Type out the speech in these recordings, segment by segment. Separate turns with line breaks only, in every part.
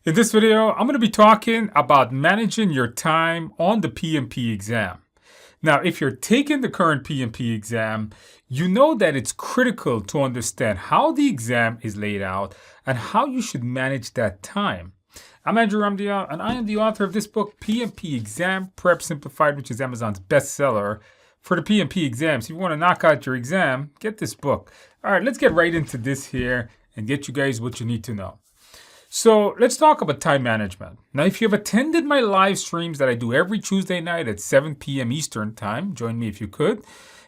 In this video, I'm going to be talking about managing your time on the PMP exam. Now, if you're taking the current PMP exam, you know that it's critical to understand how the exam is laid out and how you should manage that time. I'm Andrew Ramdia, and I am the author of this book, PMP Exam Prep Simplified, which is Amazon's bestseller for the PMP exams. If you want to knock out your exam, get this book. All right, let's get right into this here and get you guys what you need to know. So let's talk about time management. Now, if you've attended my live streams that I do every Tuesday night at 7 p.m. Eastern time, join me if you could,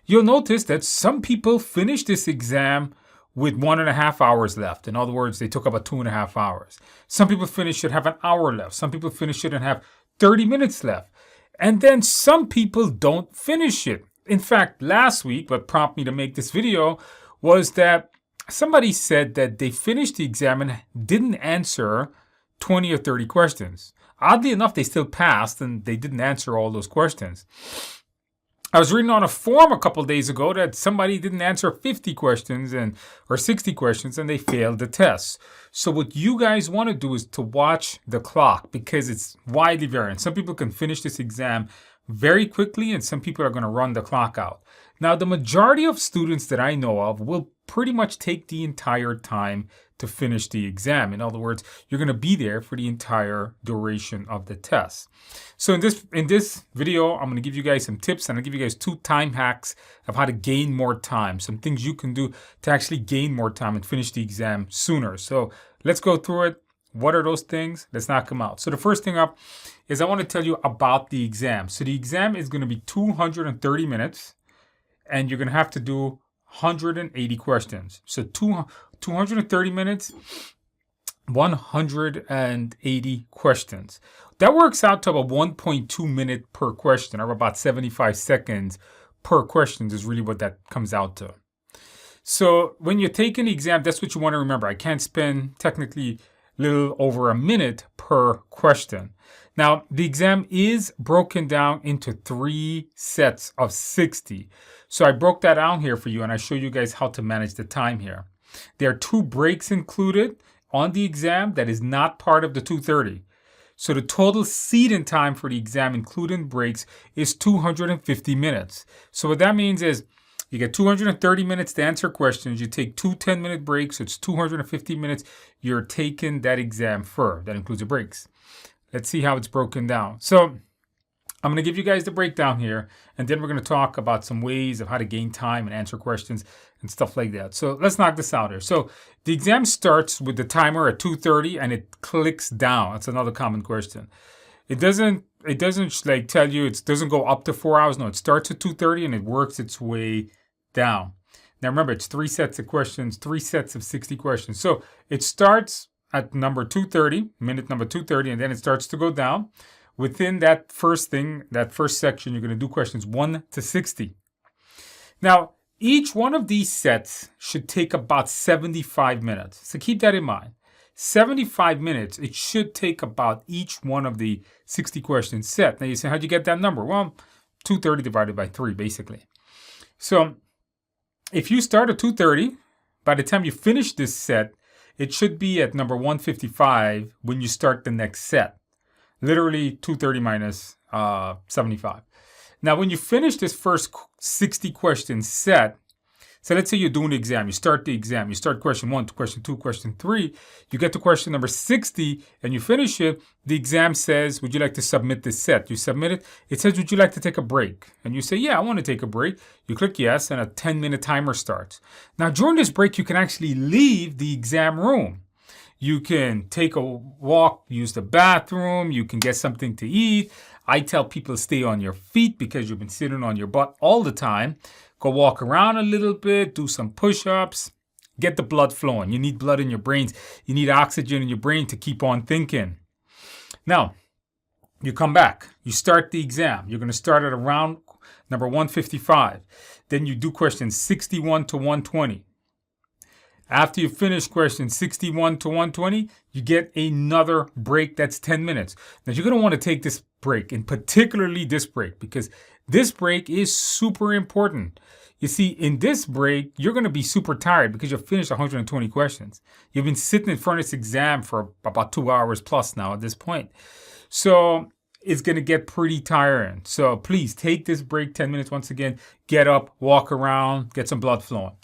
you'll notice that some people finish this exam with 1.5 hours left. In other words, they took about 2.5 hours. Some people finish it, have an hour left. Some people finish it and have 30 minutes left. And then some people don't finish it. In fact, last week, what prompted me to make this video was that somebody said that they finished the exam and didn't answer 20 or 30 questions. Oddly enough, they still passed and they didn't answer all those questions. I was reading on a forum a couple days ago that somebody didn't answer 50 questions or 60 questions and they failed the test. So what you guys want to do is to watch the clock because it's widely varying. Some people can finish this exam very quickly and some people are going to run the clock out. Now, the majority of students that I know of will pretty much take the entire time to finish the exam. In other words, you're going to be there for the entire duration of the test. So in this video, I'm going to give you guys some tips and I'll give you guys 2 time hacks of how to gain more time, some things you can do to actually gain more time and finish the exam sooner. So let's go through it. What are those things? Let's knock them out. So the first thing up is I want to tell you about the exam. So the exam is going to be 230 minutes and you're going to have to do 180 questions. So 230 minutes, 180 questions. That works out to about 1.2 minutes per question, or about 75 seconds per question is really what that comes out to. So when you're taking the exam, that's what you want to remember. I can't spend technically little over a minute per question. Now, the exam is broken down into 3 sets of 60. So I broke that down here for you and I show you guys how to manage the time here. There are 2 breaks included on the exam that is not part of the 230. So the total seating time for the exam, including breaks, is 250 minutes. So what that means is you get 230 minutes to answer questions. You take 2 10-minute breaks. So it's 250 minutes. You're taking that exam for. That includes the breaks. Let's see how it's broken down. So I'm going to give you guys the breakdown here, and then we're going to talk about some ways of how to gain time and answer questions and stuff like that. So let's knock this out here. So the exam starts with the timer at 2:30 and it clicks down. That's another common question. It doesn't like tell you it doesn't go up to 4 hours. No, it starts at 2:30 and it works its way down. Now remember, it's 3 sets of questions, 3 sets of 60 questions. So it starts at number 2:30, minute number 2:30, and then it starts to go down. Within that first section, you're going to do questions 1 to 60. Now, each one of these sets should take about 75 minutes. So keep that in mind. 75 minutes, it should take about each one of the 60 questions set. Now you say, how'd you get that number? Well, 230 divided by 3, basically. So if you start at 230, by the time you finish this set, it should be at number 155 when you start the next set. Literally 230 minus 75. Now, when you finish this first 60 question set, so let's say you're doing the exam, you start the exam, you start question 1 to question 2, question 3, you get to question number 60 and you finish it, the exam says, would you like to submit this set? You submit it, it says, would you like to take a break? And you say, yeah, I want to take a break. You click yes and a 10-minute timer starts. Now, during this break, you can actually leave the exam room. You can take a walk, use the bathroom, you can get something to eat. I tell people stay on your feet because you've been sitting on your butt all the time. Go walk around a little bit, do some push-ups, get the blood flowing. You need blood in your brains. You need oxygen in your brain to keep on thinking. Now, you come back, you start the exam. You're going to start at around number 155. Then you do questions 61 to 120. After you finish questions 61 to 120, you get another break that's 10 minutes. Now, you're going to want to take this break, and particularly this break, because this break is super important. You see, in this break, you're going to be super tired because you've finished 120 questions. You've been sitting in front of this exam for about 2 hours plus now at this point. So it's going to get pretty tiring. So please take this break, 10 minutes once again. Get up, walk around, get some blood flowing.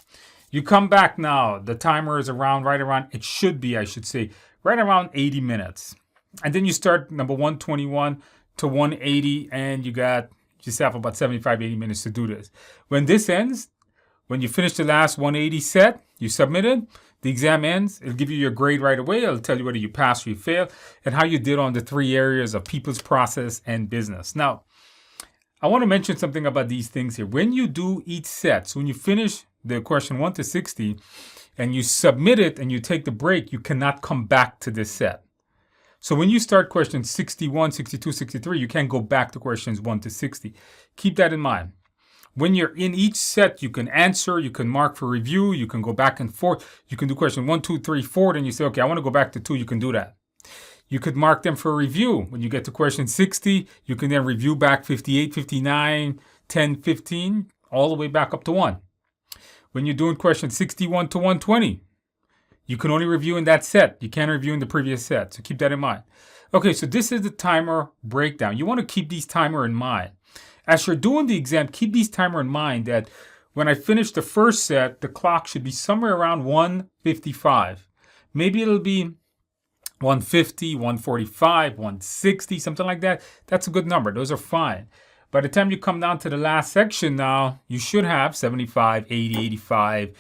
You come back now. The timer is right around, it should be, I should say, right around 80 minutes. And then you start number 121 to 180, and you just have about 75, 80 minutes to do this. When this ends, when you finish the last 180 set, you submit it, the exam ends, it'll give you your grade right away. It'll tell you whether you pass or you fail, and how you did on the 3 areas of people's process and business. Now, I want to mention something about these things here. When you do each set, so when you finish the question 1 to 60, and you submit it and you take the break, you cannot come back to this set. So when you start questions 61, 62, 63, you can't go back to questions 1 to 60. Keep that in mind. When you're in each set, you can answer, you can mark for review, you can go back and forth. You can do question 1, 2, 3, 4, then you say, okay, I want to go back to 2, you can do that. You could mark them for review. When you get to question 60, you can then review back 58, 59, 10, 15, all the way back up to 1. When you're doing question 61 to 120, you can only review in that set. You can't review in the previous set. So keep that in mind. Okay, so this is the timer breakdown. You want to keep these timer in mind. As you're doing the exam, keep these timer in mind that when I finish the first set, the clock should be somewhere around 155. Maybe it'll be 150, 145, 160, something like that. That's a good number. Those are fine. By the time you come down to the last section now, you should have 75, 80, 85.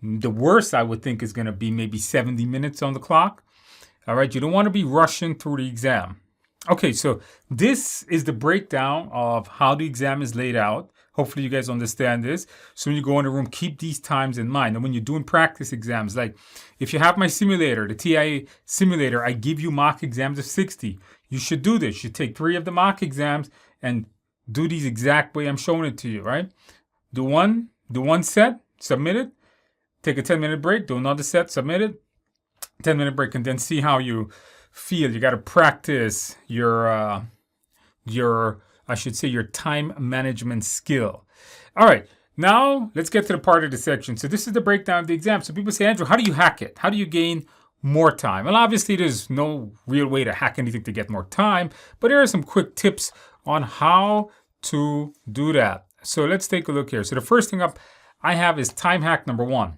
The worst, I would think, is going to be maybe 70 minutes on the clock. All right, you don't want to be rushing through the exam. Okay, so this is the breakdown of how the exam is laid out. Hopefully you guys understand this. So when you go in the room, keep these times in mind. And when you're doing practice exams, like if you have my simulator, the TIA simulator, I give you mock exams of 60. You should do this. You should take 3 of the mock exams and do these exact way I'm showing it to you, right? Do one set, submit it. Take a 10-minute break, do another set, submit it, 10-minute break, and then see how you feel. You got to practice your time management skill. All right, now let's get to the part of the section. So this is the breakdown of the exam. So people say, Andrew, how do you hack it? How do you gain more time? Well, obviously there's no real way to hack anything to get more time, but there are some quick tips on how to do that. So let's take a look here. So the first thing up I have is time hack number 1.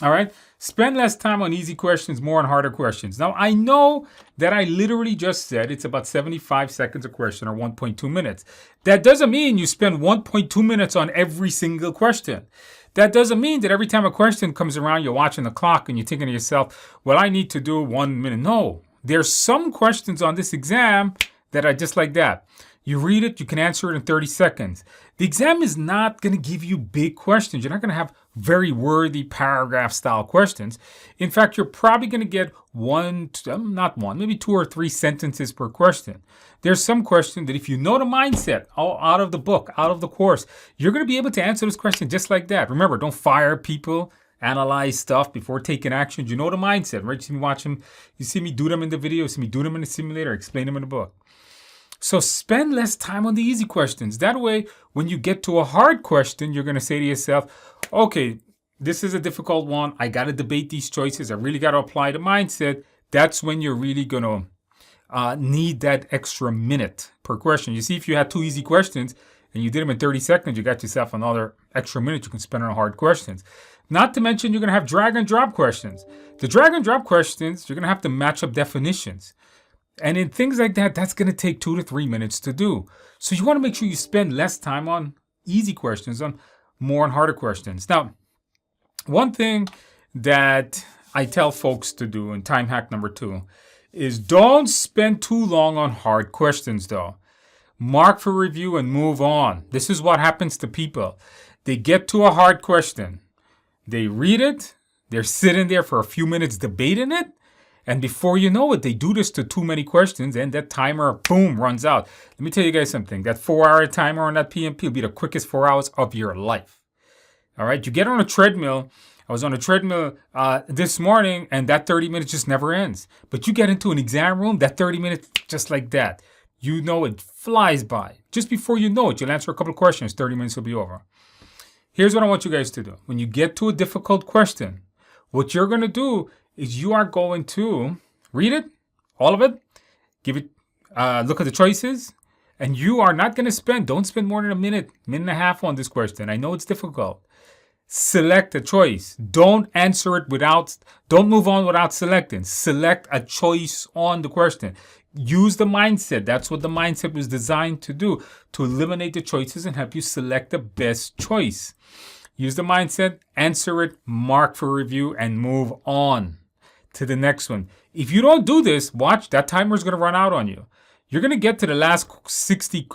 All right, spend less time on easy questions, more on harder questions. Now, I know that I literally just said it's about 75 seconds a question or 1.2 minutes. That doesn't mean you spend 1.2 minutes on every single question. That doesn't mean that every time a question comes around, you're watching the clock and you're thinking to yourself, well, I need to do 1 minute. No, there's some questions on this exam that are just like that. You read it, you can answer it in 30 seconds. The exam is not going to give you big questions. You're not going to have very wordy paragraph style questions. In fact, you're probably going to get maybe 2 or 3 sentences per question. There's some question that if you know the mindset all out of the book, out of the course, you're going to be able to answer this question just like that. Remember, don't fire people. Analyze stuff before taking action. You know the mindset, right? You see me watch them. You see me do them in the video. You see me do them in the simulator. Explain them in the book. So spend less time on the easy questions. That way, when you get to a hard question, you're going to say to yourself, okay, this is a difficult one. I got to debate these choices. I really got to apply the mindset. That's when you're really going to need that extra minute per question. You see, if you had 2 easy questions and you did them in 30 seconds, you got yourself another extra minute you can spend on hard questions. Not to mention, you're going to have drag and drop questions. The drag and drop questions, you're going to have to match up definitions. And in things like that, that's going to take 2 to 3 minutes to do. So you want to make sure you spend less time on easy questions, on more on harder questions. Now, one thing that I tell folks to do in time hack number 2 is don't spend too long on hard questions though. Mark for review and move on. This is what happens to people. They get to a hard question. They read it. They're sitting there for a few minutes debating it. And before you know it, they do this to too many questions and that timer, boom, runs out. Let me tell you guys something. That 4-hour timer on that PMP will be the quickest 4 hours of your life. All right, you get on a treadmill. I was on a treadmill this morning and that 30 minutes just never ends. But you get into an exam room, that 30 minutes just like that. You know it flies by. Just before you know it, you'll answer a couple of questions, 30 minutes will be over. Here's what I want you guys to do. When you get to a difficult question, what you're going to do is you are going to read it, all of it, give it, look at the choices, and you are not going to don't spend more than a minute and a half on this question. I know it's difficult. Select a choice. Don't move on without selecting. Select a choice on the question. Use the mindset. That's what the mindset was designed to do, to eliminate the choices and help you select the best choice. Use the mindset, answer it, mark for review, and move on to the next one. If you don't do this, watch, that timer is going to run out on you. You're going to get to the last 60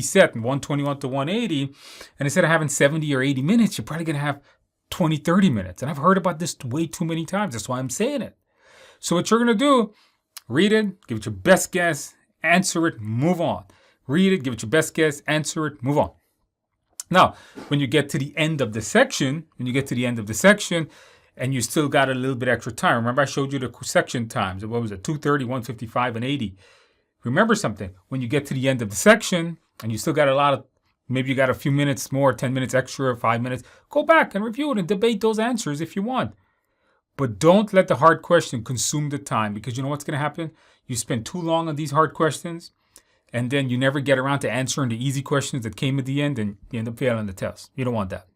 set, 121 to 180, and instead of having 70 or 80 minutes, you're probably going to have 20, 30 minutes. And I've heard about this way too many times. That's why I'm saying it. So what you're going to do, read it, give it your best guess, answer it, move on. Read it, give it your best guess, answer it, move on. Now, when you get to the end of the section, and you still got a little bit extra time. Remember I showed you the section times. What was it? 230, 155, and 80. Remember something. When you get to the end of the section, and you still got maybe you got a few minutes more, 10 minutes extra, 5 minutes, go back and review it and debate those answers if you want. But don't let the hard question consume the time, because you know what's going to happen? You spend too long on these hard questions, and then you never get around to answering the easy questions that came at the end, and you end up failing the test. You don't want that.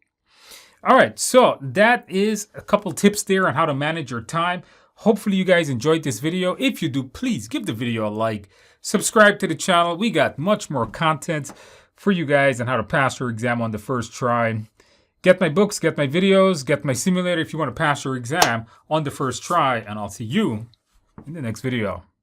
All right, so that is a couple tips there on how to manage your time. Hopefully you guys enjoyed this video. If you do, please give the video a like. Subscribe to the channel. We got much more content for you guys on how to pass your exam on the first try. Get my books, get my videos, get my simulator if you want to pass your exam on the first try, and I'll see you in the next video.